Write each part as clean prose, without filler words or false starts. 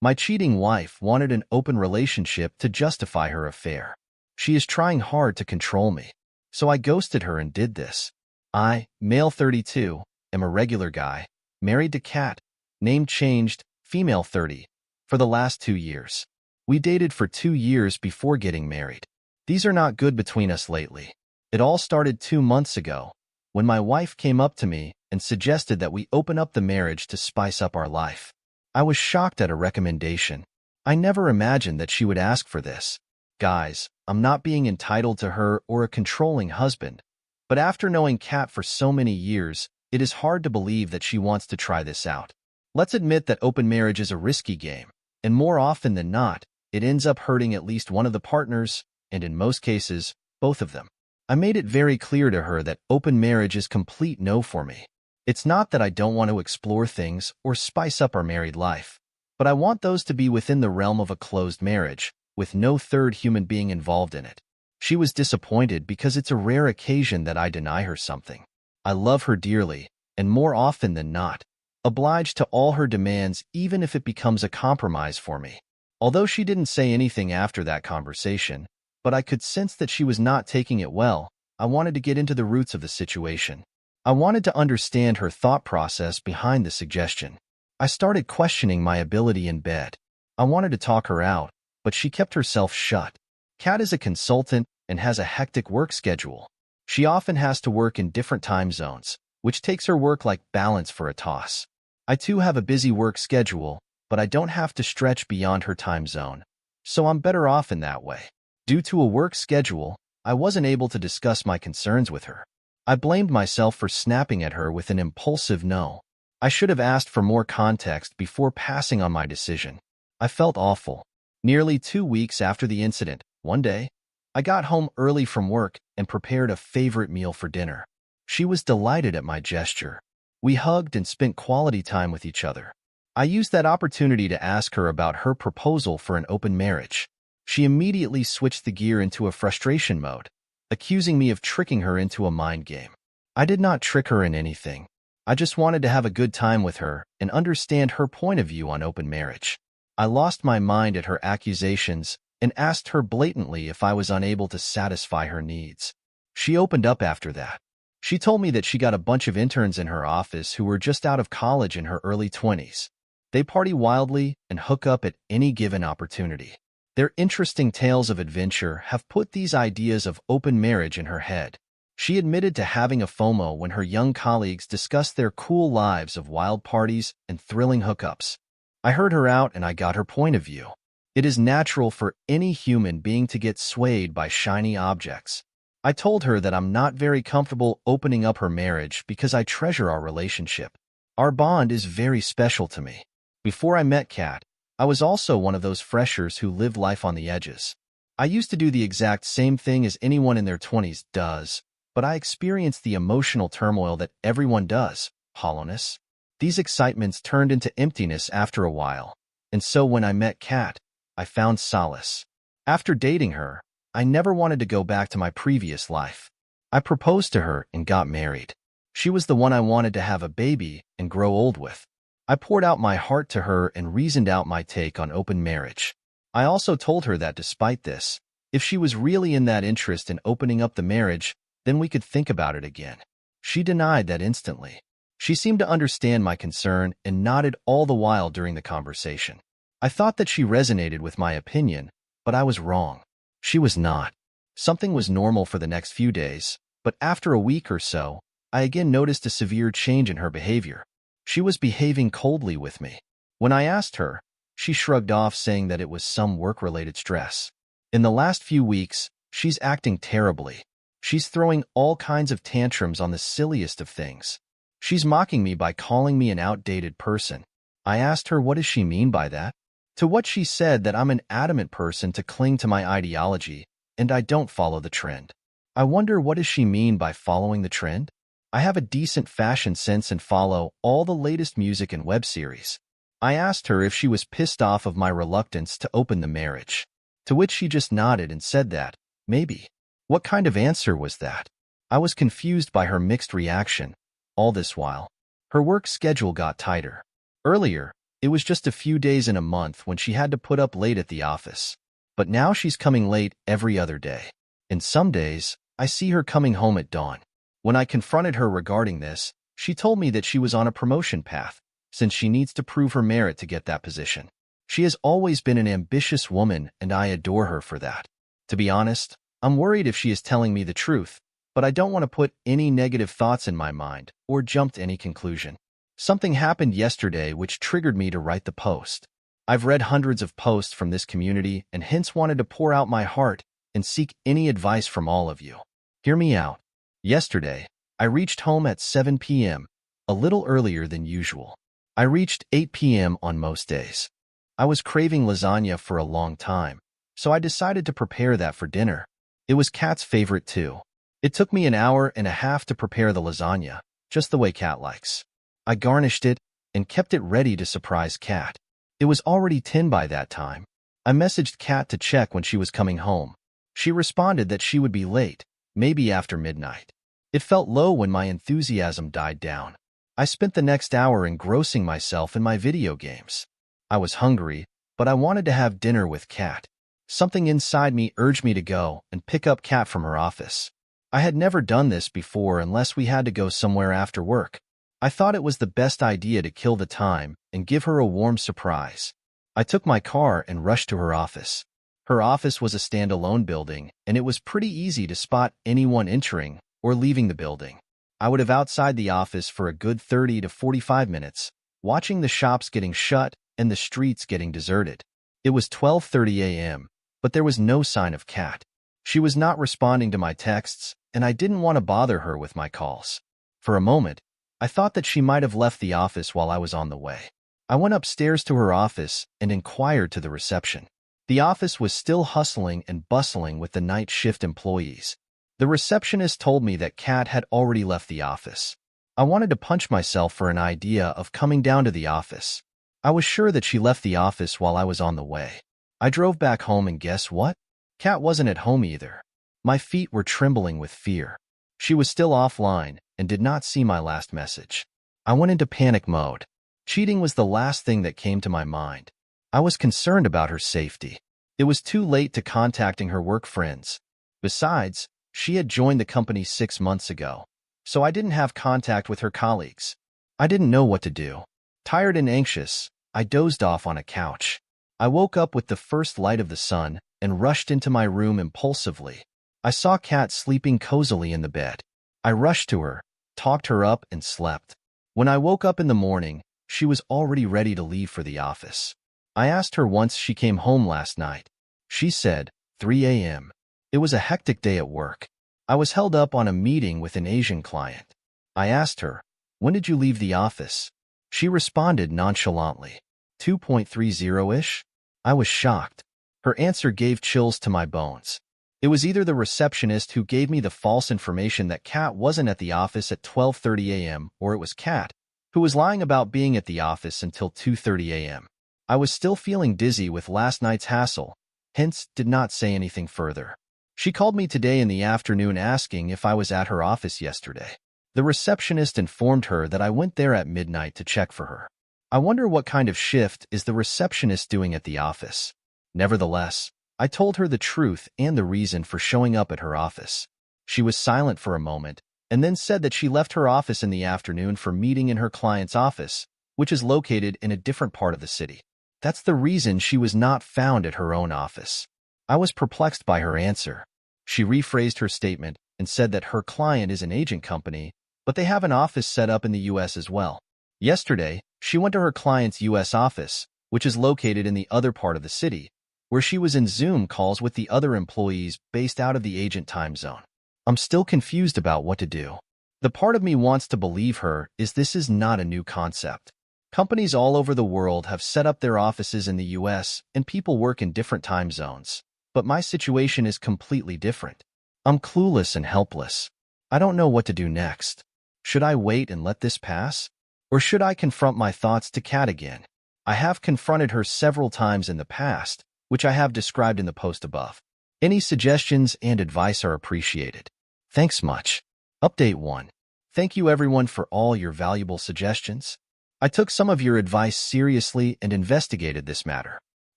My cheating wife wanted an open relationship to justify her affair. She is trying hard to control me. So I ghosted her and did this. I, male 32, am a regular guy, married to Kat, name changed, female 30, for the last 2 years. We dated for 2 years before getting married. These are not good between us lately. It all started 2 months ago, when my wife came up to me and suggested that we open up the marriage to spice up our life. I was shocked at a recommendation. I never imagined that she would ask for this. Guys, I'm not being entitled to her or a controlling husband, but after knowing Kat for so many years, it is hard to believe that she wants to try this out. Let's admit that open marriage is a risky game, and more often than not, it ends up hurting at least one of the partners, and in most cases, both of them. I made it very clear to her that open marriage is complete no for me. It's not that I don't want to explore things or spice up our married life, but I want those to be within the realm of a closed marriage, with no third human being involved in it. She was disappointed because it's a rare occasion that I deny her something. I love her dearly, and more often than not, obliged to all her demands even if it becomes a compromise for me. Although she didn't say anything after that conversation, but I could sense that she was not taking it well, I wanted to get into the roots of the situation. I wanted to understand her thought process behind the suggestion. I started questioning my ability in bed. I wanted to talk her out, but she kept herself shut. Kat is a consultant and has a hectic work schedule. She often has to work in different time zones, which takes her work-life balance for a toss. I too have a busy work schedule, but I don't have to stretch beyond her time zone, so I'm better off in that way. Due to a work schedule, I wasn't able to discuss my concerns with her. I blamed myself for snapping at her with an impulsive no. I should have asked for more context before passing on my decision. I felt awful. Nearly 2 weeks after the incident, one day, I got home early from work and prepared a favorite meal for dinner. She was delighted at my gesture. We hugged and spent quality time with each other. I used that opportunity to ask her about her proposal for an open marriage. She immediately switched the gear into a frustration mode, accusing me of tricking her into a mind game. I did not trick her in anything. I just wanted to have a good time with her and understand her point of view on open marriage. I lost my mind at her accusations and asked her blatantly if I was unable to satisfy her needs. She opened up after that. She told me that she got a bunch of interns in her office who were just out of college in her early 20s. They party wildly and hook up at any given opportunity. Their interesting tales of adventure have put these ideas of open marriage in her head. She admitted to having a FOMO when her young colleagues discussed their cool lives of wild parties and thrilling hookups. I heard her out and I got her point of view. It is natural for any human being to get swayed by shiny objects. I told her that I'm not very comfortable opening up her marriage because I treasure our relationship. Our bond is very special to me. Before I met Kat, I was also one of those freshers who lived life on the edges. I used to do the exact same thing as anyone in their 20s does, but I experienced the emotional turmoil that everyone does, hollowness. These excitements turned into emptiness after a while, and so when I met Kat, I found solace. After dating her, I never wanted to go back to my previous life. I proposed to her and got married. She was the one I wanted to have a baby and grow old with. I poured out my heart to her and reasoned out my take on open marriage. I also told her that despite this, if she was really in that interest in opening up the marriage, then we could think about it again. She denied that instantly. She seemed to understand my concern and nodded all the while during the conversation. I thought that she resonated with my opinion, but I was wrong. She was not. Something was normal for the next few days, but after a week or so, I again noticed a severe change in her behavior. She was behaving coldly with me. When I asked her, she shrugged off, saying that it was some work-related stress. In the last few weeks, she's acting terribly. She's throwing all kinds of tantrums on the silliest of things. She's mocking me by calling me an outdated person. I asked her what does she mean by that? To what she said that I'm an adamant person to cling to my ideology, and I don't follow the trend. I wonder what does she mean by following the trend? I have a decent fashion sense and follow all the latest music and web series. I asked her if she was pissed off of my reluctance to open the marriage, to which she just nodded and said that, maybe. What kind of answer was that? I was confused by her mixed reaction. All this while, her work schedule got tighter. Earlier, It was just a few days in a month when she had to put up late at the office. But now she's coming late every other day. And some days, I see her coming home at dawn. When I confronted her regarding this, she told me that she was on a promotion path, since she needs to prove her merit to get that position. She has always been an ambitious woman, and I adore her for that. To be honest, I'm worried if she is telling me the truth, but I don't want to put any negative thoughts in my mind or jump to any conclusion. Something happened yesterday which triggered me to write the post. I've read hundreds of posts from this community and hence wanted to pour out my heart and seek any advice from all of you. Hear me out. Yesterday, I reached home at 7 p.m., a little earlier than usual. I reached 8 p.m. on most days. I was craving lasagna for a long time, so I decided to prepare that for dinner. It was Kat's favorite too. It took me an hour and a half to prepare the lasagna, just the way Kat likes. I garnished it and kept it ready to surprise Kat. It was already 10 by that time. I messaged Kat to check when she was coming home. She responded that she would be late, maybe after midnight. It felt low when my enthusiasm died down. I spent the next hour engrossing myself in my video games. I was hungry, but I wanted to have dinner with Kat. Something inside me urged me to go and pick up Kat from her office. I had never done this before unless we had to go somewhere after work. I thought it was the best idea to kill the time and give her a warm surprise. I took my car and rushed to her office. Her office was a standalone building, and it was pretty easy to spot anyone entering or leaving the building. I would have outside the office for a good 30 to 45 minutes, watching the shops getting shut and the streets getting deserted. It was 12:30 a.m., but there was no sign of Kat. She was not responding to my texts, and I didn't want to bother her with my calls. For a moment, I thought that she might have left the office while I was on the way. I went upstairs to her office and inquired to the reception. The office was still hustling and bustling with the night shift employees. The receptionist told me that Kat had already left the office. I wanted to punch myself for an idea of coming down to the office. I was sure that she left the office while I was on the way. I drove back home and guess what? Kat wasn't at home either. My feet were trembling with fear. She was still offline and did not see my last message. I went into panic mode. Cheating was the last thing that came to my mind. I was concerned about her safety. It was too late to contacting her work friends. Besides, she had joined the company 6 months ago, so I didn't have contact with her colleagues. I didn't know what to do. Tired and anxious, I dozed off on a couch. I woke up with the first light of the sun and rushed into my room impulsively. I saw Kat sleeping cozily in the bed. I rushed to her, talked her up, and slept. When I woke up in the morning, she was already ready to leave for the office. I asked her once she came home last night. She said, 3 a.m. It was a hectic day at work. I was held up on a meeting with an Asian client. I asked her, when did you leave the office? She responded nonchalantly, 2:30-ish? I was shocked. Her answer gave chills to my bones. It was either the receptionist who gave me the false information that Kat wasn't at the office at 12:30 a.m. or it was Kat, who was lying about being at the office until 2:30 a.m. I was still feeling dizzy with last night's hassle, hence did not say anything further. She called me today in the afternoon asking if I was at her office yesterday. The receptionist informed her that I went there at midnight to check for her. I wonder what kind of shift is the receptionist doing at the office. Nevertheless, I told her the truth and the reason for showing up at her office. She was silent for a moment, and then said that she left her office in the afternoon for meeting in her client's office, which is located in a different part of the city. That's the reason she was not found at her own office. I was perplexed by her answer. She rephrased her statement and said that her client is an agent company, but they have an office set up in the U.S. as well. Yesterday, she went to her client's U.S. office, which is located in the other part of the city, where she was in Zoom calls with the other employees based out of the agent time zone. I'm still confused about what to do. The part of me wants to believe her is this is not a new concept. Companies all over the world have set up their offices in the US and people work in different time zones, but my situation is completely different. I'm clueless and helpless. I don't know what to do next. Should I wait and let this pass? Or should I confront my thoughts to Kat again? I have confronted her several times in the past, which I have described in the post above. Any suggestions and advice are appreciated. Thanks much. Update 1. Thank you everyone for all your valuable suggestions. I took some of your advice seriously and investigated this matter.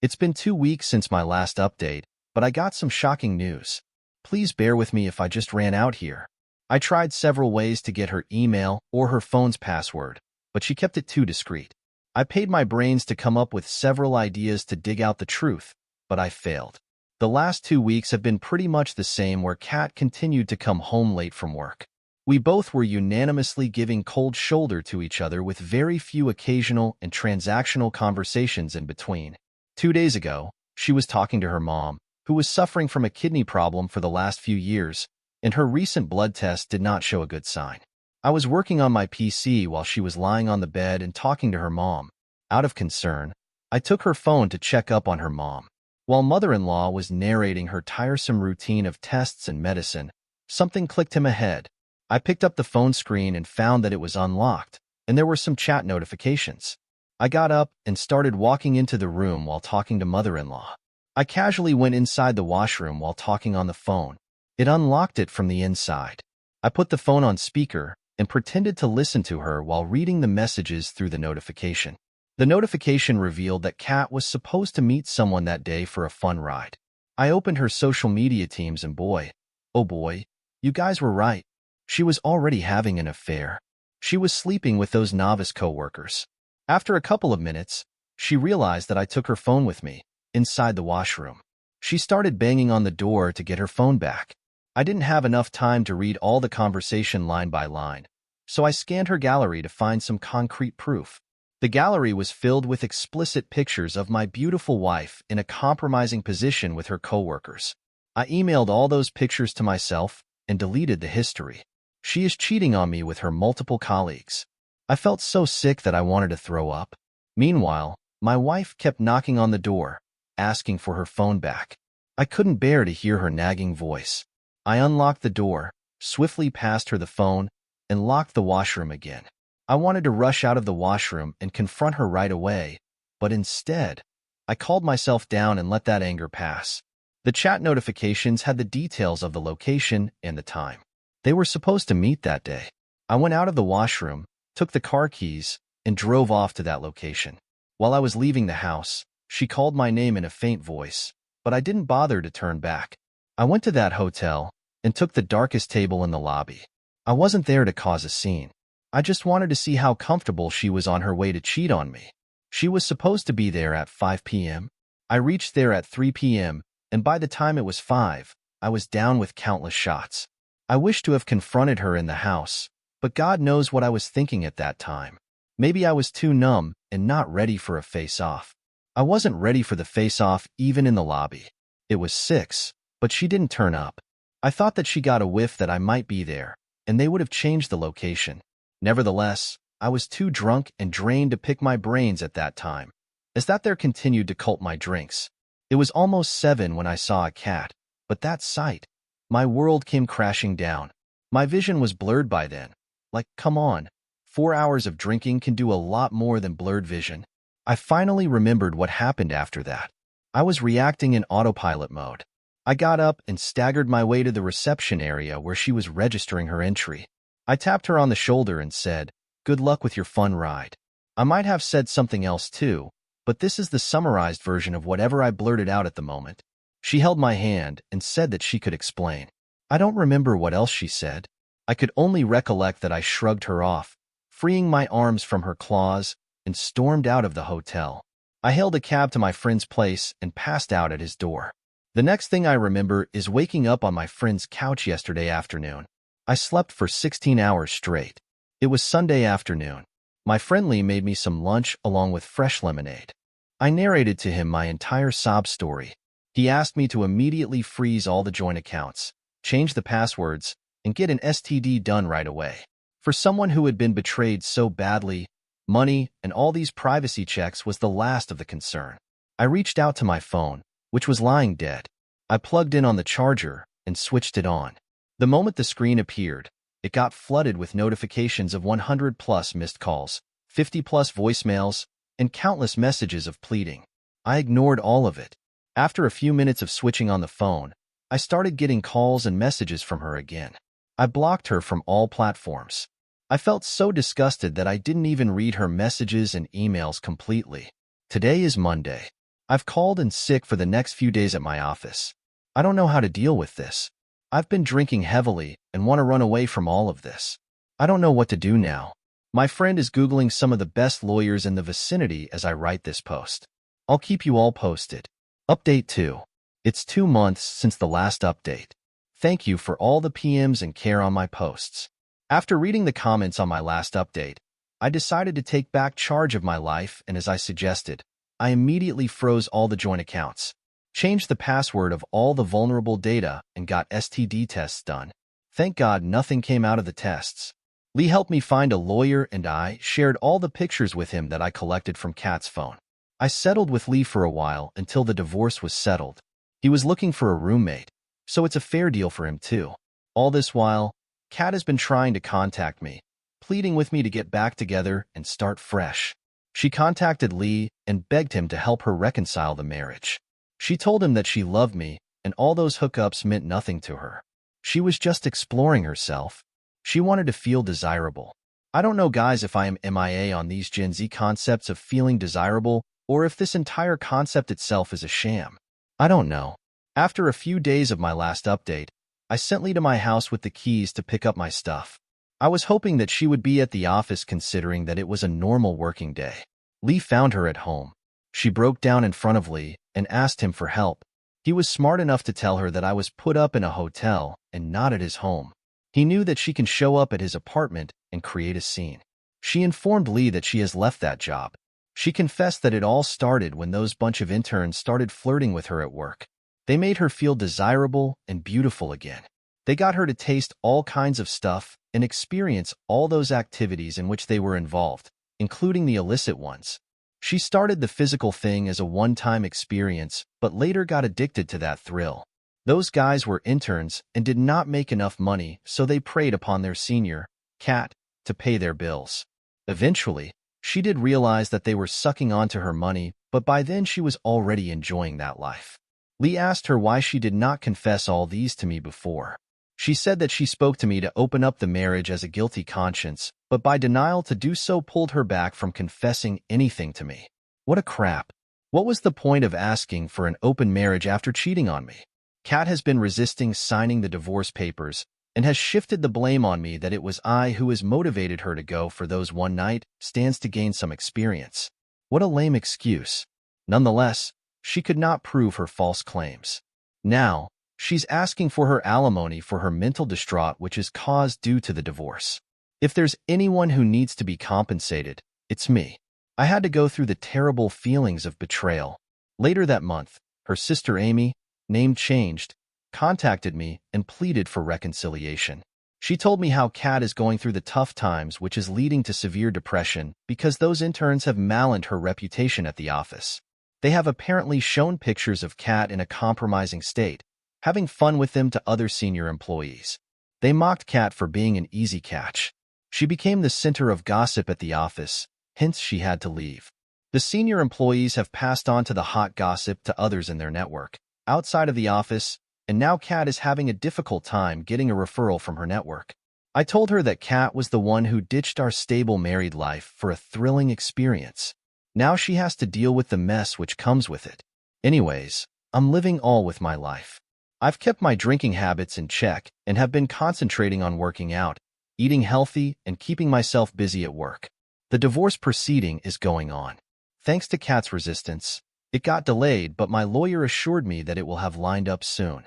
It's been 2 weeks since my last update, but I got some shocking news. Please bear with me if I just ran out here. I tried several ways to get her email or her phone's password, but she kept it too discreet. I paid my brains to come up with several ideas to dig out the truth, but I failed. The last 2 weeks have been pretty much the same, where Kat continued to come home late from work. We both were unanimously giving cold shoulder to each other, with very few occasional and transactional conversations in between. 2 days ago, she was talking to her mom, who was suffering from a kidney problem for the last few years, and her recent blood test did not show a good sign. I was working on my PC while she was lying on the bed and talking to her mom. Out of concern, I took her phone to check up on her mom. While mother-in-law was narrating her tiresome routine of tests and medicine, something clicked in my head. I picked up the phone screen and found that it was unlocked, and there were some chat notifications. I got up and started walking into the room while talking to mother-in-law. I casually went inside the washroom while talking on the phone. It unlocked it from the inside. I put the phone on speaker and pretended to listen to her while reading the messages through the notification. The notification revealed that Kat was supposed to meet someone that day for a fun ride. I opened her social media teams and boy, oh boy, you guys were right. She was already having an affair. She was sleeping with those novice coworkers. After a couple of minutes, she realized that I took her phone with me inside the washroom. She started banging on the door to get her phone back. I didn't have enough time to read all the conversation line by line, so I scanned her gallery to find some concrete proof. The gallery was filled with explicit pictures of my beautiful wife in a compromising position with her coworkers. I emailed all those pictures to myself and deleted the history. She is cheating on me with her multiple colleagues. I felt so sick that I wanted to throw up. Meanwhile, my wife kept knocking on the door, asking for her phone back. I couldn't bear to hear her nagging voice. I unlocked the door, swiftly passed her the phone, and locked the washroom again. I wanted to rush out of the washroom and confront her right away, but instead, I calmed myself down and let that anger pass. The chat notifications had the details of the location and the time. They were supposed to meet that day. I went out of the washroom, took the car keys, and drove off to that location. While I was leaving the house, she called my name in a faint voice, but I didn't bother to turn back. I went to that hotel and took the darkest table in the lobby. I wasn't there to cause a scene. I just wanted to see how comfortable she was on her way to cheat on me. She was supposed to be there at 5 p.m. I reached there at 3 p.m., and by the time it was 5, I was down with countless shots. I wished to have confronted her in the house, but God knows what I was thinking at that time. Maybe I was too numb and not ready for a face-off. I wasn't ready for the face-off even in the lobby. It was 6, but she didn't turn up. I thought that she got a whiff that I might be there, and they would have changed the location. Nevertheless, I was too drunk and drained to pick my brains at that time, as that there continued to cult my drinks. It was almost 7 when I saw a cat, but that sight, my world came crashing down. My vision was blurred by then. Like, come on, 4 hours of drinking can do a lot more than blurred vision. I finally remembered what happened after that. I was reacting in autopilot mode. I got up and staggered my way to the reception area where she was registering her entry. I tapped her on the shoulder and said, "Good luck with your fun ride." I might have said something else too, but this is the summarized version of whatever I blurted out at the moment. She held my hand and said that she could explain. I don't remember what else she said. I could only recollect that I shrugged her off, freeing my arms from her claws, and stormed out of the hotel. I hailed a cab to my friend's place and passed out at his door. The next thing I remember is waking up on my friend's couch yesterday afternoon. I slept for 16 hours straight. It was Sunday afternoon. My friend Lee made me some lunch along with fresh lemonade. I narrated to him my entire sob story. He asked me to immediately freeze all the joint accounts, change the passwords, and get an STD done right away. For someone who had been betrayed so badly, money and all these privacy checks was the last of the concern. I reached out to my phone, which was lying dead. I plugged in on the charger and switched it on. The moment the screen appeared, it got flooded with notifications of 100+ missed calls, 50+ voicemails, and countless messages of pleading. I ignored all of it. After a few minutes of switching on the phone, I started getting calls and messages from her again. I blocked her from all platforms. I felt so disgusted that I didn't even read her messages and emails completely. Today is Monday. I've called in sick for the next few days at my office. I don't know how to deal with this. I've been drinking heavily and want to run away from all of this. I don't know what to do now. My friend is Googling some of the best lawyers in the vicinity as I write this post. I'll keep you all posted. Update 2. It's 2 months since the last update. Thank you for all the PMs and care on my posts. After reading the comments on my last update, I decided to take back charge of my life, and as I suggested, I immediately froze all the joint accounts, changed the password of all the vulnerable data, and got STD tests done. Thank God nothing came out of the tests. Lee helped me find a lawyer, and I shared all the pictures with him that I collected from Kat's phone. I settled with Lee for a while until the divorce was settled. He was looking for a roommate, so it's a fair deal for him too. All this while, Kat has been trying to contact me, pleading with me to get back together and start fresh. She contacted Lee and begged him to help her reconcile the marriage. She told him that she loved me and all those hookups meant nothing to her. She was just exploring herself. She wanted to feel desirable. I don't know, guys, if I am MIA on these Gen Z concepts of feeling desirable or if this entire concept itself is a sham. I don't know. After a few days of my last update, I sent Lee to my house with the keys to pick up my stuff. I was hoping that she would be at the office considering that it was a normal working day. Lee found her at home. She broke down in front of Lee and asked him for help. He was smart enough to tell her that I was put up in a hotel and not at his home. He knew that she can show up at his apartment and create a scene. She informed Lee that she has left that job. She confessed that it all started when those bunch of interns started flirting with her at work. They made her feel desirable and beautiful again. They got her to taste all kinds of stuff and experience all those activities in which they were involved, including the illicit ones. She started the physical thing as a one-time experience, but later got addicted to that thrill. Those guys were interns and did not make enough money, so they preyed upon their senior, Kat, to pay their bills. Eventually, she did realize that they were sucking onto her money, but by then she was already enjoying that life. Lee asked her why she did not confess all these to me before. She said that she spoke to me to open up the marriage as a guilty conscience, but by denial to do so pulled her back from confessing anything to me. What a crap. What was the point of asking for an open marriage after cheating on me? Kat has been resisting signing the divorce papers and has shifted the blame on me that it was I who has motivated her to go for those one-night stands to gain some experience. What a lame excuse. Nonetheless, she could not prove her false claims. Now, she's asking for her alimony for her mental distraught which is caused due to the divorce. If there's anyone who needs to be compensated, it's me. I had to go through the terrible feelings of betrayal. Later that month, her sister Amy, name changed, contacted me and pleaded for reconciliation. She told me how Kat is going through the tough times which is leading to severe depression because those interns have malign her reputation at the office. They have apparently shown pictures of Kat in a compromising state, having fun with them to other senior employees. They mocked Kat for being an easy catch. She became the center of gossip at the office, hence she had to leave. The senior employees have passed on to the hot gossip to others in their network, outside of the office, and now Kat is having a difficult time getting a referral from her network. I told her that Kat was the one who ditched our stable married life for a thrilling experience. Now she has to deal with the mess which comes with it. Anyways, I'm living all with my life. I've kept my drinking habits in check and have been concentrating on working out, eating healthy, and keeping myself busy at work. The divorce proceeding is going on. Thanks to Kat's resistance, it got delayed, but my lawyer assured me that it will have lined up soon.